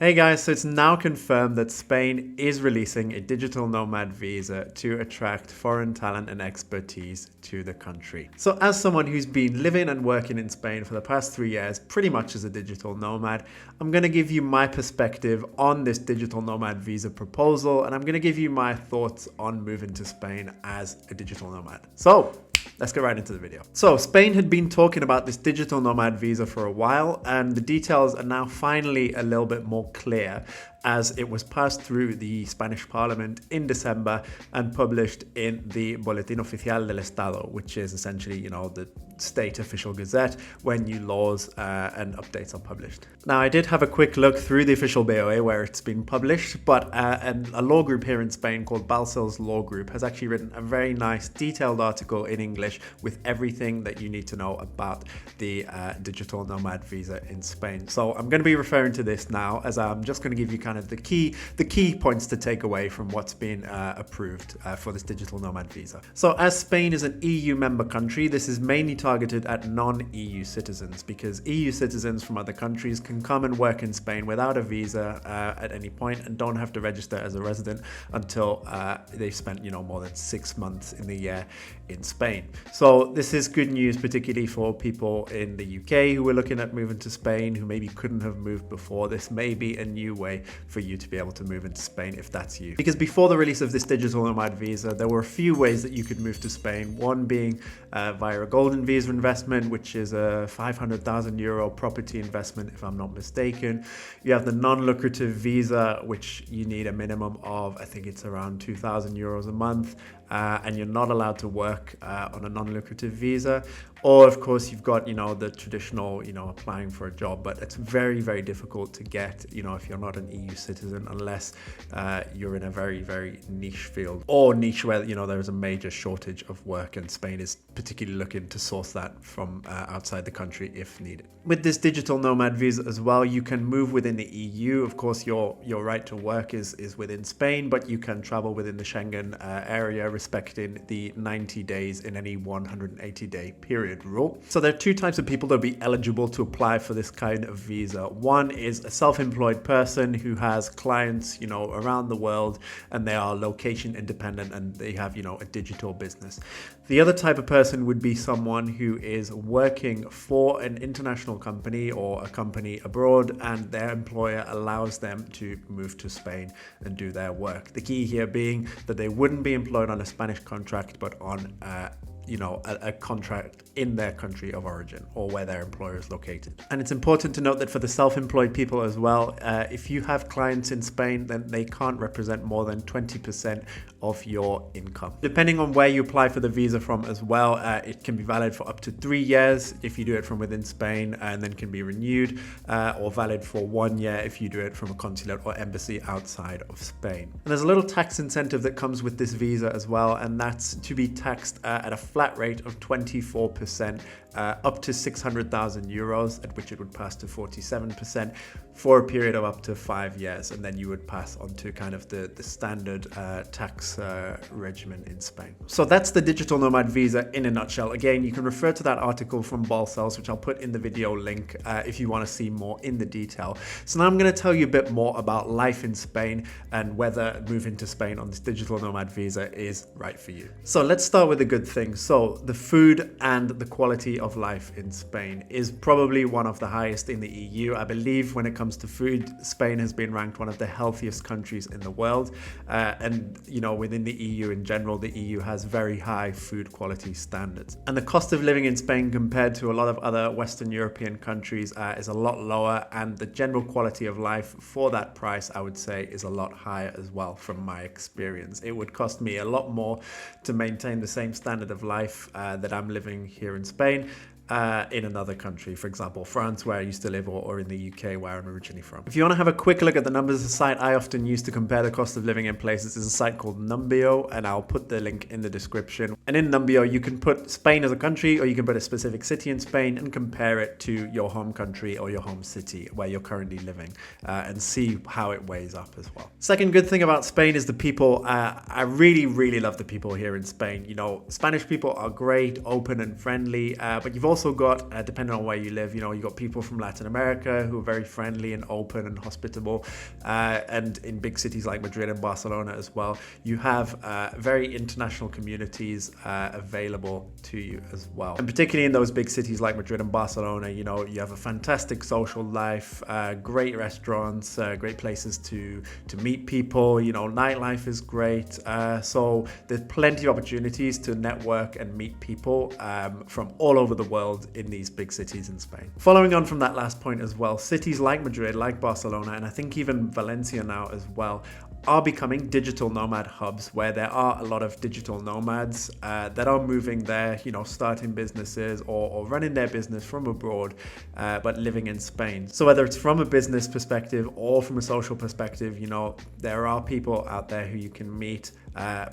Hey guys, so it's now confirmed that Spain is releasing a digital nomad visa to attract foreign talent and expertise to the country. So as someone who's been living and working in Spain for the past 3 years, pretty much as a digital nomad, I'm going to give you my perspective on this digital nomad visa proposal, and I'm going to give you my thoughts on moving to Spain as a digital nomad. So let's get right into the video. So Spain had been talking about this digital nomad visa for a while, and the details are now finally a little bit more clear as it was passed through the Spanish Parliament in December and published in the Boletín Oficial del Estado, which is essentially, the state official gazette when new laws and updates are published. Now, I did have a quick look through the official BOA where it's been published, but a law group here in Spain called Balcells Law Group has actually written a very nice detailed article in English with everything that you need to know about the digital nomad visa in Spain. So I'm going to be referring to this now, as I'm just going to give you kind of the key points to take away from what's been approved for this digital nomad visa. So as Spain is an EU member country, this is mainly targeted at non-EU citizens, because EU citizens from other countries can come and work in Spain without a visa at any point and don't have to register as a resident until they've spent more than 6 months in the year in Spain. So this is good news, particularly for people in the UK who are looking at moving to Spain, who maybe couldn't have moved before. This may be a new way for you to be able to move into Spain if that's you. Because before the release of this digital nomad visa, there were a few ways that you could move to Spain. One being via a golden visa investment, which is a 500,000 euro property investment, if I'm not mistaken. You have the non-lucrative visa, which you need a minimum of, I think it's around 2,000 euros a month. And you're not allowed to work on a non-lucrative visa. Or of course you've got, the traditional, applying for a job, but it's very, very difficult to get, if you're not an EU citizen, unless you're in a very, very niche field, or niche where, there's a major shortage of work, and Spain is particularly looking to source that from outside the country if needed. With this digital nomad visa as well, you can move within the EU. Of course, your right to work is within Spain, but you can travel within the Schengen area, respecting the 90 days in any 180-day period rule. So there are two types of people that will be eligible to apply for this kind of visa. One is a self-employed person who has clients, around the world, and they are location independent and they have, a digital business. The other type of person would be someone who is working for an international company or a company abroad, and their employer allows them to move to Spain and do their work. The key here being that they wouldn't be employed on a Spanish contract, but on a contract in their country of origin or where their employer is located. And it's important to note that for the self-employed people as well, if you have clients in Spain, then they can't represent more than 20% of your income. Depending on where you apply for the visa from as well, it can be valid for up to 3 years if you do it from within Spain, and then can be renewed, or valid for 1 year if you do it from a consulate or embassy outside of Spain. And there's a little tax incentive that comes with this visa as well, and that's to be taxed at a flat rate of 24%, up to 600,000 euros, at which it would pass to 47% for a period of up to 5 years. And then you would pass on to kind of the standard tax regimen in Spain. So that's the digital nomad visa in a nutshell. Again, you can refer to that article from Balcells, which I'll put in the video link if you want to see more in the detail. So now I'm going to tell you a bit more about life in Spain and whether moving to Spain on this digital nomad visa is right for you. So let's start with the good things. So the food and the quality of life in Spain is probably one of the highest in the EU. I believe when it comes to food, Spain has been ranked one of the healthiest countries in the world. And within the EU in general, the EU has very high food quality standards. And the cost of living in Spain compared to a lot of other Western European countries is a lot lower, and the general quality of life for that price, I would say, is a lot higher as well from my experience. It would cost me a lot more to maintain the same standard of life that I'm living here in Spain in another country, for example, France, where I used to live, or in the UK, where I'm originally from. If you want to have a quick look at the numbers, the site I often use to compare the cost of living in places is a site called Numbeo, and I'll put the link in the description. And in Numbeo, you can put Spain as a country, or you can put a specific city in Spain and compare it to your home country or your home city where you're currently living, and see how it weighs up as well. Second good thing about Spain is the people. I really, really love the people here in Spain. Spanish people are great, open and friendly, but you've also got, depending on where you live, you got people from Latin America who are very friendly and open and hospitable. And in big cities like Madrid and Barcelona as well, you have very international communities available to you as well. And particularly in those big cities like Madrid and Barcelona, you have a fantastic social life, great restaurants, great places to meet people, nightlife is great. So there's plenty of opportunities to network and meet people from all over the world in these big cities in Spain. Following on from that last point as well, cities like Madrid, like Barcelona, and I think even Valencia now as well, are becoming digital nomad hubs where there are a lot of digital nomads that are moving there, starting businesses or running their business from abroad, but living in Spain. So whether it's from a business perspective or from a social perspective, there are people out there who you can meet,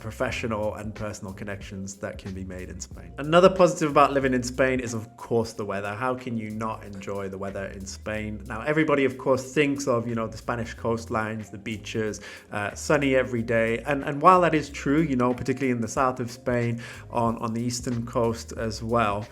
professional and personal connections that can be made in Spain. Another positive about living in Spain is, of course, the weather. How can you not enjoy the weather in Spain? Now, everybody, of course, thinks of, the Spanish coastlines, the beaches, sunny every day. And while that is true, particularly in the south of Spain, on the eastern coast as well,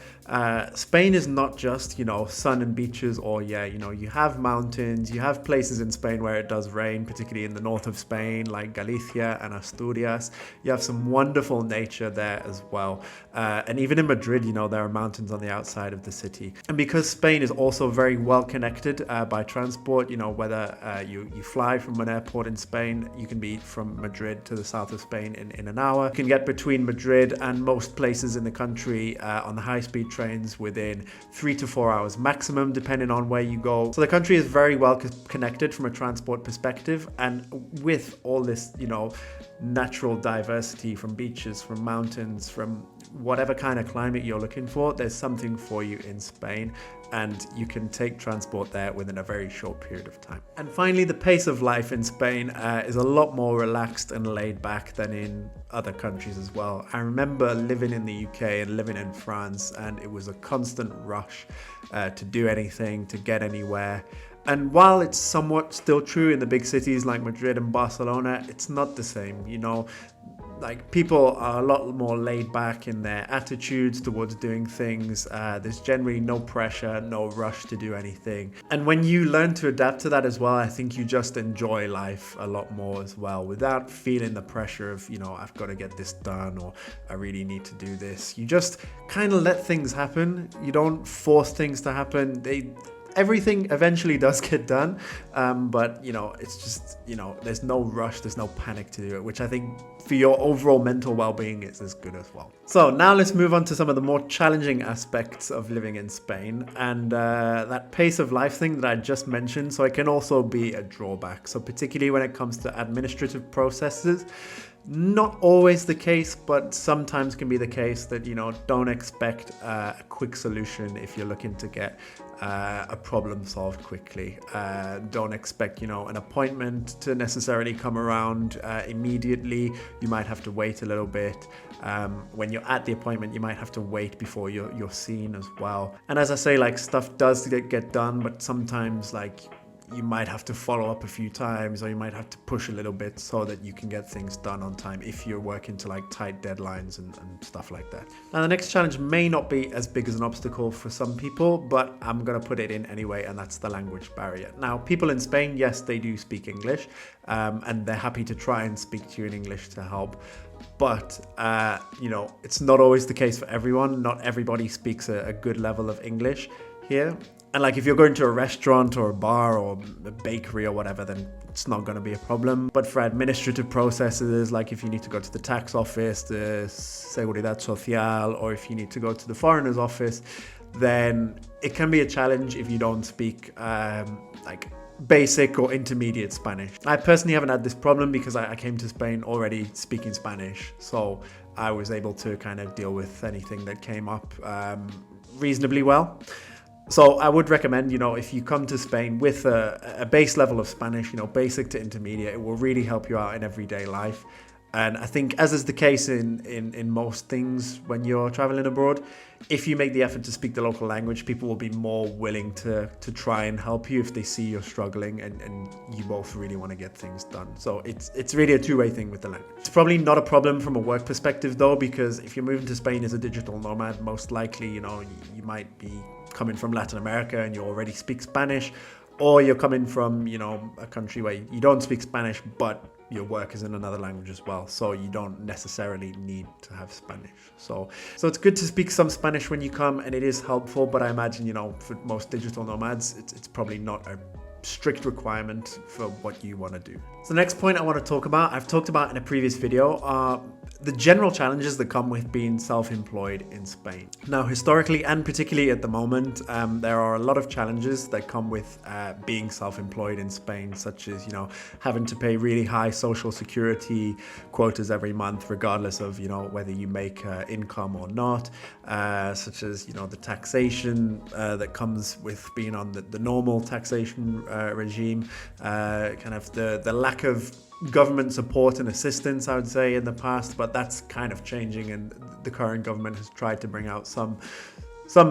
Spain is not just, sun and beaches, or you have mountains, you have places in Spain where it does rain, particularly in the north of Spain, like Galicia and Asturias. You have some wonderful nature there as well. And even in Madrid, there are mountains on the outside of the city. And because Spain is also very well connected by transport, whether you fly from an airport in Spain, you can be from Madrid to the south of Spain in an hour. You can get between Madrid and most places in the country on the high-speed trains within 3 to 4 hours maximum, depending on where you go. So the country is very well connected from a transport perspective, and with all this, natural diversity from beaches, from mountains, from whatever kind of climate you're looking for, there's something for you in Spain, and you can take transport there within a very short period of time. And finally, the pace of life in Spain is a lot more relaxed and laid back than in other countries as well. I remember living in the UK and living in France, and it was a constant rush to do anything, to get anywhere. And while it's somewhat still true in the big cities like Madrid and Barcelona, it's not the same, Like, people are a lot more laid back in their attitudes towards doing things. There's generally no pressure, no rush to do anything. And when you learn to adapt to that as well, I think you just enjoy life a lot more as well, without feeling the pressure of, I've got to get this done, or I really need to do this. You just kind of let things happen. You don't force things to happen. Everything eventually does get done, but it's just, there's no rush, there's no panic to do it, which I think for your overall mental well-being is as good as well. So now let's move on to some of the more challenging aspects of living in Spain, and that pace of life thing that I just mentioned, so it can also be a drawback. So particularly when it comes to administrative processes, not always the case, but sometimes can be the case that, don't expect a quick solution if you're looking to get a problem solved quickly. Don't expect, an appointment to necessarily come around immediately. You might have to wait a little bit. When you're at the appointment, you might have to wait before you're seen as well. And as I say, like, stuff does get done, but sometimes, like, you might have to follow up a few times, or you might have to push a little bit so that you can get things done on time if you're working to, like, tight deadlines and stuff like that. Now, the next challenge may not be as big as an obstacle for some people, but I'm going to put it in anyway, and that's the language barrier. Now, people in Spain, yes, they do speak English, and they're happy to try and speak to you in English to help. But, it's not always the case for everyone. Not everybody speaks a good level of English here. And, like, if you're going to a restaurant or a bar or a bakery or whatever, then it's not going to be a problem. But for administrative processes, like if you need to go to the tax office, the Seguridad Social, or if you need to go to the foreigner's office, then it can be a challenge if you don't speak like basic or intermediate Spanish. I personally haven't had this problem because I came to Spain already speaking Spanish, so I was able to kind of deal with anything that came up reasonably well. So I would recommend, if you come to Spain with a base level of Spanish, basic to intermediate, it will really help you out in everyday life. And I think, as is the case in most things when you're traveling abroad, if you make the effort to speak the local language, people will be more willing to try and help you if they see you're struggling and you both really want to get things done. So it's really a two-way thing with the language. It's probably not a problem from a work perspective though, because if you're moving to Spain as a digital nomad, most likely, you might be coming from Latin America and you already speak Spanish, or you're coming from, a country where you don't speak Spanish, but your work is in another language as well, so you don't necessarily need to have Spanish. So it's good to speak some Spanish when you come, and it is helpful, but I imagine, for most digital nomads, it's probably not a strict requirement for what you want to do. So the next point I want to talk about, I've talked about in a previous video, are the general challenges that come with being self-employed in Spain. Now, historically and particularly at the moment, there are a lot of challenges that come with being self-employed in Spain, such as, having to pay really high social security quotas every month, regardless of, whether you make income or not, such as, the taxation that comes with being on the normal taxation regime, kind of the lack of government support and assistance, I would say, in the past, but that's kind of changing, and the current government has tried to bring out some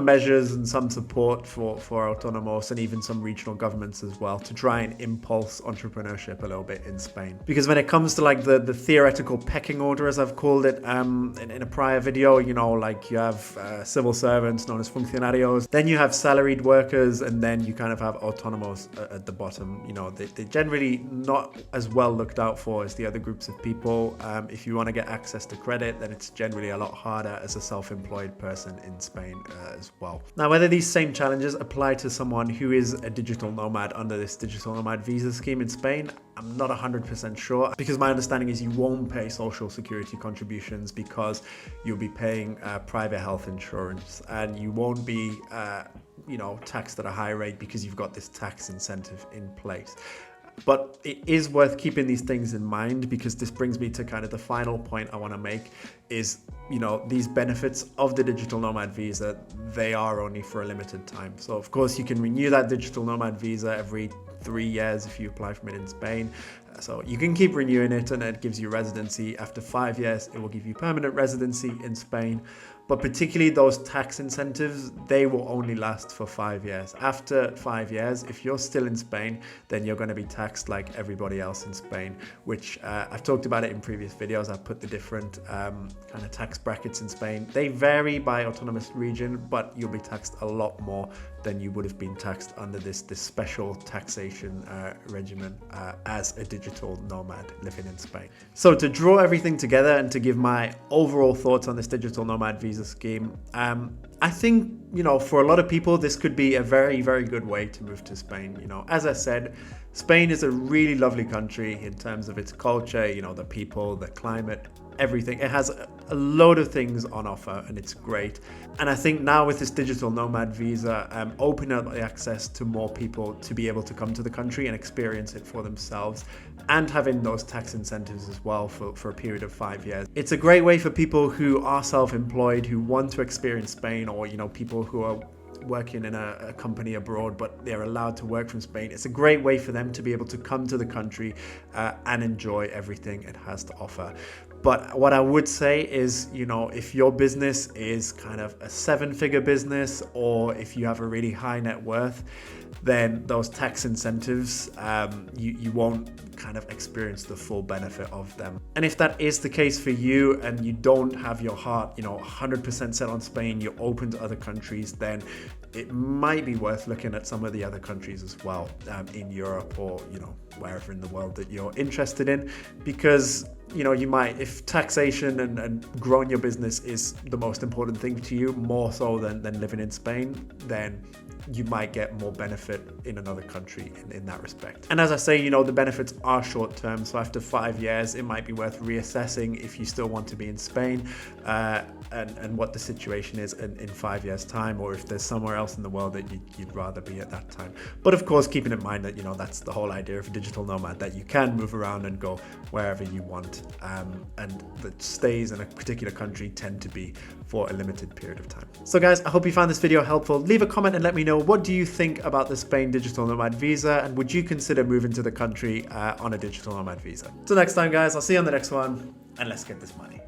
measures and some support for autónomos and even some regional governments as well to try and impulse entrepreneurship a little bit in Spain. Because when it comes to like the theoretical pecking order, as I've called it in a prior video, like you have civil servants known as funcionarios, then you have salaried workers, and then you kind of have autónomos at the bottom. They're generally not as well looked out for as the other groups of people. If you want to get access to credit, then it's generally a lot harder as a self-employed person in Spain as well. Now, whether these same challenges apply to someone who is a digital nomad under this digital nomad visa scheme in Spain, I'm not 100% sure, because my understanding is you won't pay social security contributions because you'll be paying private health insurance, and you won't be taxed at a high rate because you've got this tax incentive in place. But it is worth keeping these things in mind, because this brings me to kind of the final point I want to make is, these benefits of the digital nomad visa, they are only for a limited time. So of course you can renew that digital nomad visa every 3 years if you apply from it in Spain. So you can keep renewing it, and it gives you residency. After 5 years, it will give you permanent residency in Spain. But particularly those tax incentives, they will only last for 5 years. After 5 years, if you're still in Spain, then you're going to be taxed like everybody else in Spain, which I've talked about it in previous videos. I've put the different kind of tax brackets in Spain. They vary by autonomous region, but you'll be taxed a lot more than you would have been taxed under this special taxation regimen as a digital nomad living in Spain. So to draw everything together and to give my overall thoughts on this digital nomad visa scheme, I think, for a lot of people, this could be a very, very good way to move to Spain. As I said, Spain is a really lovely country in terms of its culture, the people, the climate, everything. It has a load of things on offer, and it's great. And I think now with this digital nomad visa, opening up the access to more people to be able to come to the country and experience it for themselves, and having those tax incentives as well for a period of 5 years. It's a great way for people who are self-employed, who want to experience Spain, or, people who are working in a company abroad, but they're allowed to work from Spain. It's a great way for them to be able to come to the country and enjoy everything it has to offer. But what I would say is, if your business is kind of a 7-figure business, or if you have a really high net worth, then those tax incentives, you won't kind of experience the full benefit of them. And if that is the case for you, and you don't have your heart, 100% set on Spain, you're open to other countries, then it might be worth looking at some of the other countries as well, in Europe, or, wherever in the world that you're interested in, because you might, if taxation and growing your business is the most important thing to you, more so than living in Spain, then you might get more benefit in another country in that respect. And as I say, the benefits are short term. So after 5 years, it might be worth reassessing if you still want to be in Spain, and what the situation is in 5 years' time, or if there's somewhere else in the world that you'd rather be at that time. But of course, keeping in mind that, that's the whole idea of a digital nomad, that you can move around and go wherever you want and the stays in a particular country tend to be for a limited period of time. So guys, I hope you found this video helpful. Leave a comment and let me know, what do you think about the Spain digital nomad visa, and would you consider moving to the country on a digital nomad visa? Till next time guys, I'll see you on the next one, and let's get this money.